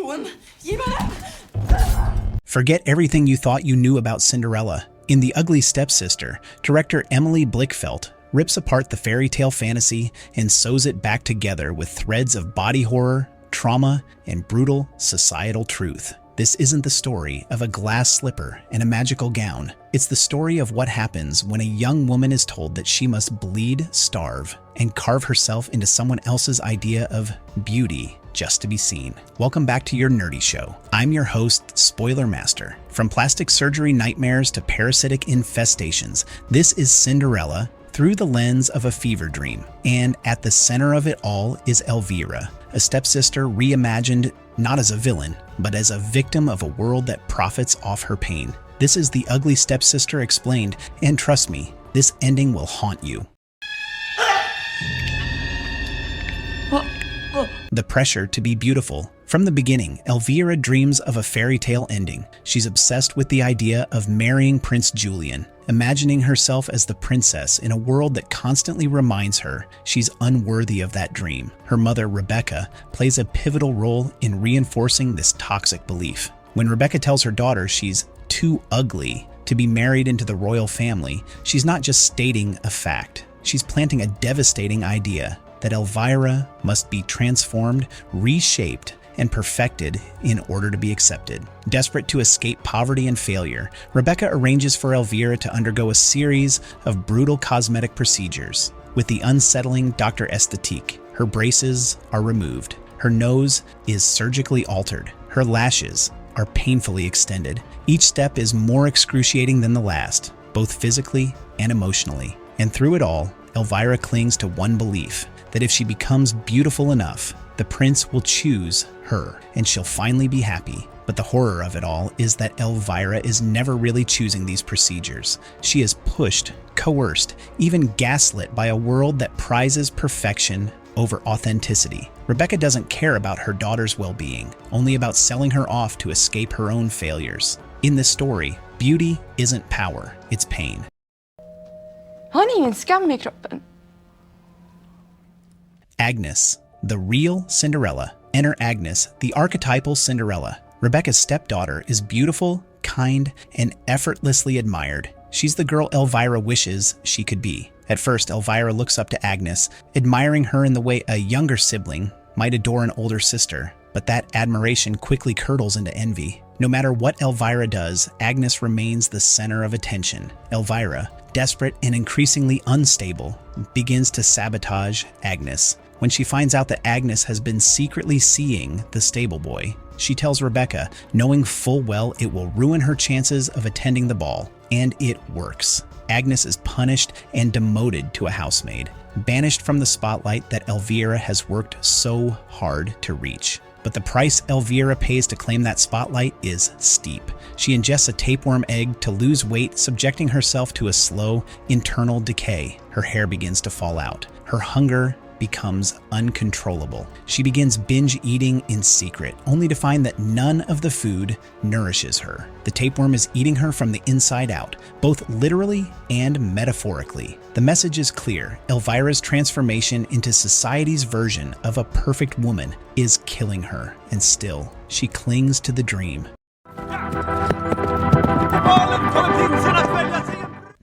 Noen, gi meg den! Forget everything you thought you knew about Cinderella. In The Ugly Stepsister, director Emily Blickfelt rips apart the fairy tale fantasy and sews it back together with threads of body horror, trauma, and brutal societal truth. This isn't the story of a glass slipper and a magical gown. It's the story of what happens when a young woman is told that she must bleed, starve, and carve herself into someone else's idea of beauty just to be seen. Welcome back to your nerdy show. I'm your host, Spoiler Master. From plastic surgery nightmares to parasitic infestations, this is Cinderella through the lens of a fever dream. And at the center of it all is Elvira, a stepsister reimagined not as a villain, but as a victim of a world that profits off her pain. This is The Ugly Stepsister Explained, and trust me, this ending will haunt you. The pressure to be beautiful. From the beginning, Elvira dreams of a fairy tale ending. She's obsessed with the idea of marrying Prince Julian, imagining herself as the princess in a world that constantly reminds her she's unworthy of that dream. Her mother, Rebecca, plays a pivotal role in reinforcing this toxic belief. When Rebecca tells her daughter she's too ugly to be married into the royal family, she's not just stating a fact. She's planting a devastating idea that Elvira must be transformed, reshaped, and perfected in order to be accepted. Desperate to escape poverty and failure, Rebecca arranges for Elvira to undergo a series of brutal cosmetic procedures. With the unsettling Dr. Esthétique, her braces are removed, her nose is surgically altered, her lashes are painfully extended. Each step is more excruciating than the last, both physically and emotionally. And through it all, Elvira clings to one belief, that if she becomes beautiful enough, the prince will choose her and she'll finally be happy. But the horror of it all is that Elvira is never really choosing these procedures. She is pushed, coerced, even gaslit by a world that prizes perfection over authenticity. Rebecca doesn't care about her daughter's well-being, only about selling her off to escape her own failures. In this story, beauty isn't power, it's pain. Har ni ingen skam I kroppen? Agnes, the real Cinderella. Enter Agnes, the archetypal Cinderella. Rebecca's stepdaughter is beautiful, kind, and effortlessly admired. She's the girl Elvira wishes she could be. At first, Elvira looks up to Agnes, admiring her in the way a younger sibling might adore an older sister. But that admiration quickly curdles into envy. No matter what Elvira does, Agnes remains the center of attention. Elvira, desperate and increasingly unstable, begins to sabotage Agnes. When she finds out that Agnes has been secretly seeing the stable boy, she tells Rebecca, knowing full well it will ruin her chances of attending the ball. And it works. Agnes is punished and demoted to a housemaid, banished from the spotlight that Elvira has worked so hard to reach. But the price Elvira pays to claim that spotlight is steep. She ingests a tapeworm egg to lose weight, subjecting herself to a slow internal decay. Her hair begins to fall out. Her hunger becomes uncontrollable. She begins binge eating in secret, only to find that none of the food nourishes her. The tapeworm is eating her from the inside out, both literally and metaphorically. The message is clear. Elvira's transformation into society's version of a perfect woman is killing her, and still, she clings to the dream.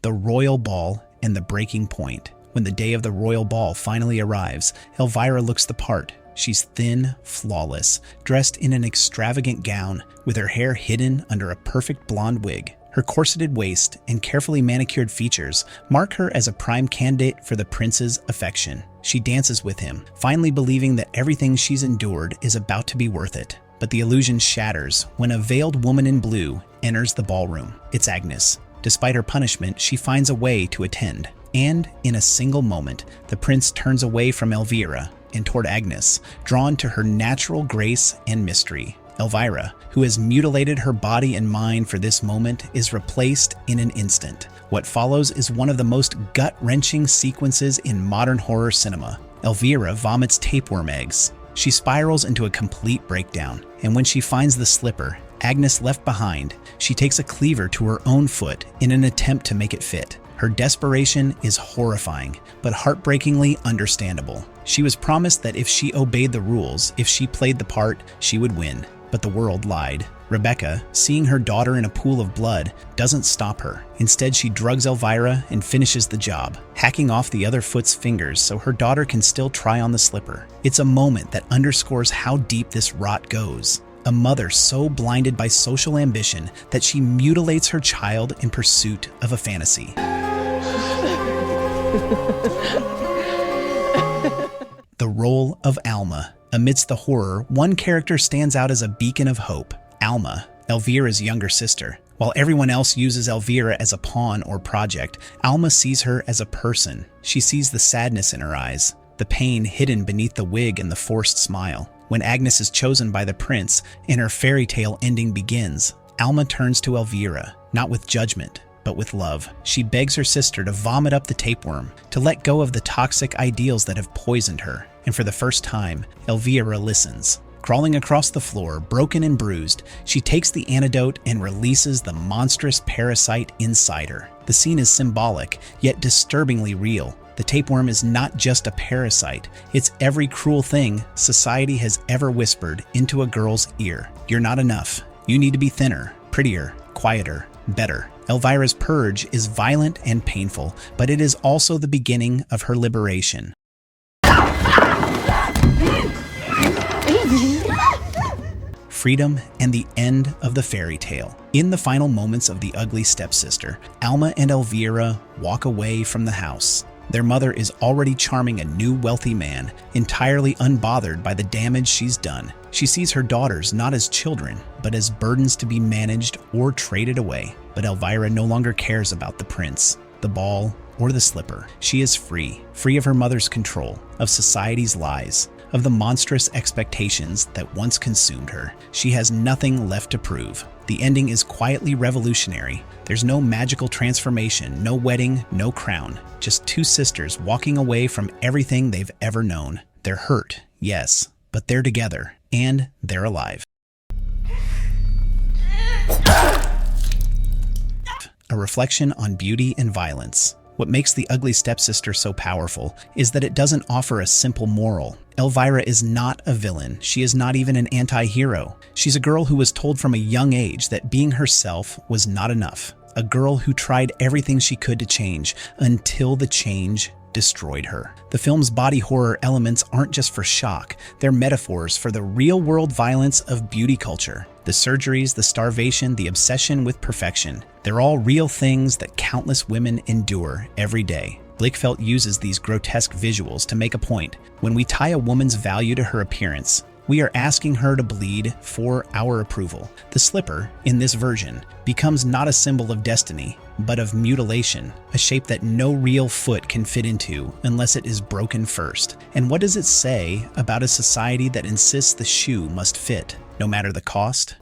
The royal ball and the breaking point. When the day of the royal ball finally arrives, Elvira looks the part. She's thin, flawless, dressed in an extravagant gown, with her hair hidden under a perfect blonde wig. Her corseted waist and carefully manicured features mark her as a prime candidate for the prince's affection. She dances with him, finally believing that everything she's endured is about to be worth it. But the illusion shatters when a veiled woman in blue enters the ballroom. It's Agnes. Despite her punishment, she finds a way to attend. And in a single moment, the prince turns away from Elvira and toward Agnes, drawn to her natural grace and mystery. Elvira, who has mutilated her body and mind for this moment, is replaced in an instant. What follows is one of the most gut-wrenching sequences in modern horror cinema. Elvira vomits tapeworm eggs. She spirals into a complete breakdown, and when she finds the slipper, Agnes left behind, she takes a cleaver to her own foot in an attempt to make it fit. Her desperation is horrifying, but heartbreakingly understandable. She was promised that if she obeyed the rules, if she played the part, she would win. But the world lied. Rebecca, seeing her daughter in a pool of blood, doesn't stop her. Instead, she drugs Elvira and finishes the job, hacking off the other foot's fingers so her daughter can still try on the slipper. It's a moment that underscores how deep this rot goes. A mother so blinded by social ambition that she mutilates her child in pursuit of a fantasy. The role of Alma. Amidst the horror, one character stands out as a beacon of hope. Alma, Elvira's younger sister. While everyone else uses Elvira as a pawn or project, Alma sees her as a person. She sees the sadness in her eyes, the pain hidden beneath the wig and the forced smile. When Agnes is chosen by the prince and her fairy tale ending begins, Alma turns to Elvira, not with judgment, but with love. She begs her sister to vomit up the tapeworm, to let go of the toxic ideals that have poisoned her. And for the first time, Elvira listens. Crawling across the floor, broken and bruised, she takes the antidote and releases the monstrous parasite inside her. The scene is symbolic, yet disturbingly real. The tapeworm is not just a parasite, it's every cruel thing society has ever whispered into a girl's ear. You're not enough. You need to be thinner, prettier, quieter, better. Elvira's purge is violent and painful, but it is also the beginning of her liberation. Freedom and the end of the fairy tale. In the final moments of The Ugly Stepsister, Alma and Elvira walk away from the house. Their mother is already charming a new wealthy man, entirely unbothered by the damage she's done. She sees her daughters not as children, but as burdens to be managed or traded away. But Elvira no longer cares about the prince, the ball, or the slipper. She is free of her mother's control, of society's lies, of the monstrous expectations that once consumed her. She has nothing left to prove. The ending is quietly revolutionary. There's no magical transformation, no wedding, no crown. Just two sisters walking away from everything they've ever known. They're hurt, yes, but they're together, and they're alive. A reflection on beauty and violence. What makes The Ugly Stepsister so powerful is that it doesn't offer a simple moral. Elvira is not a villain. She is not even an anti-hero. She's a girl who was told from a young age that being herself was not enough. A girl who tried everything she could to change until the change destroyed her. The film's body horror elements aren't just for shock, they're metaphors for the real-world violence of beauty culture. The surgeries, the starvation, the obsession with perfection. They're all real things that countless women endure every day. Blichfeldt uses these grotesque visuals to make a point. When we tie a woman's value to her appearance, we are asking her to bleed for our approval. The slipper, in this version, becomes not a symbol of destiny, but of mutilation, a shape that no real foot can fit into unless it is broken first. And what does it say about a society that insists the shoe must fit, no matter the cost?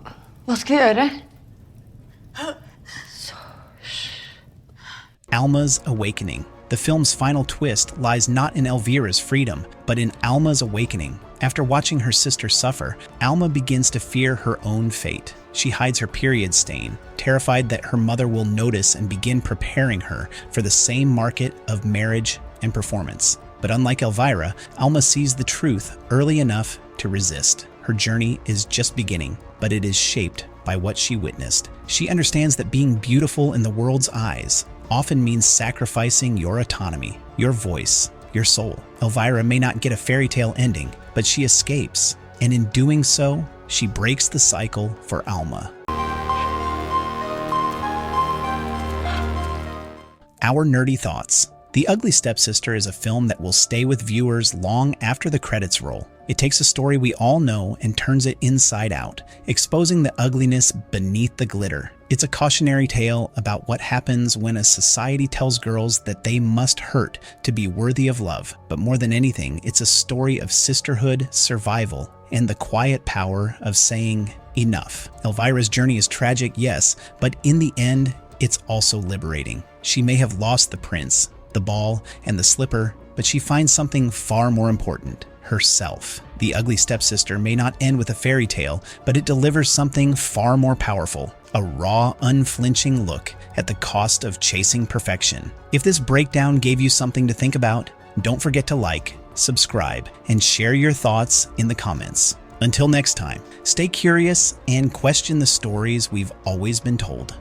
Vad ska jag göra? Alma's awakening. The film's final twist lies not in Elvira's freedom, but in Alma's awakening. After watching her sister suffer, Alma begins to fear her own fate. She hides her period stain, terrified that her mother will notice and begin preparing her for the same market of marriage and performance. But unlike Elvira, Alma sees the truth early enough to resist. Her journey is just beginning, but it is shaped by what she witnessed. She understands that being beautiful in the world's eyes often means sacrificing your autonomy, your voice, your soul. Elvira may not get a fairy tale ending, but she escapes, and in doing so, she breaks the cycle for Alma. Our nerdy thoughts. The Ugly Stepsister is a film that will stay with viewers long after the credits roll. It takes a story we all know and turns it inside out, exposing the ugliness beneath the glitter. It's a cautionary tale about what happens when a society tells girls that they must hurt to be worthy of love. But more than anything, it's a story of sisterhood, survival, and the quiet power of saying enough. Elvira's journey is tragic, yes, but in the end, it's also liberating. She may have lost the prince, the ball, and the slipper, but she finds something far more important: herself. The Ugly Stepsister may not end with a fairy tale, but it delivers something far more powerful: a raw, unflinching look at the cost of chasing perfection. If this breakdown gave you something to think about, don't forget to like, subscribe, and share your thoughts in the comments. Until next time, Stay curious and question the stories we've always been told.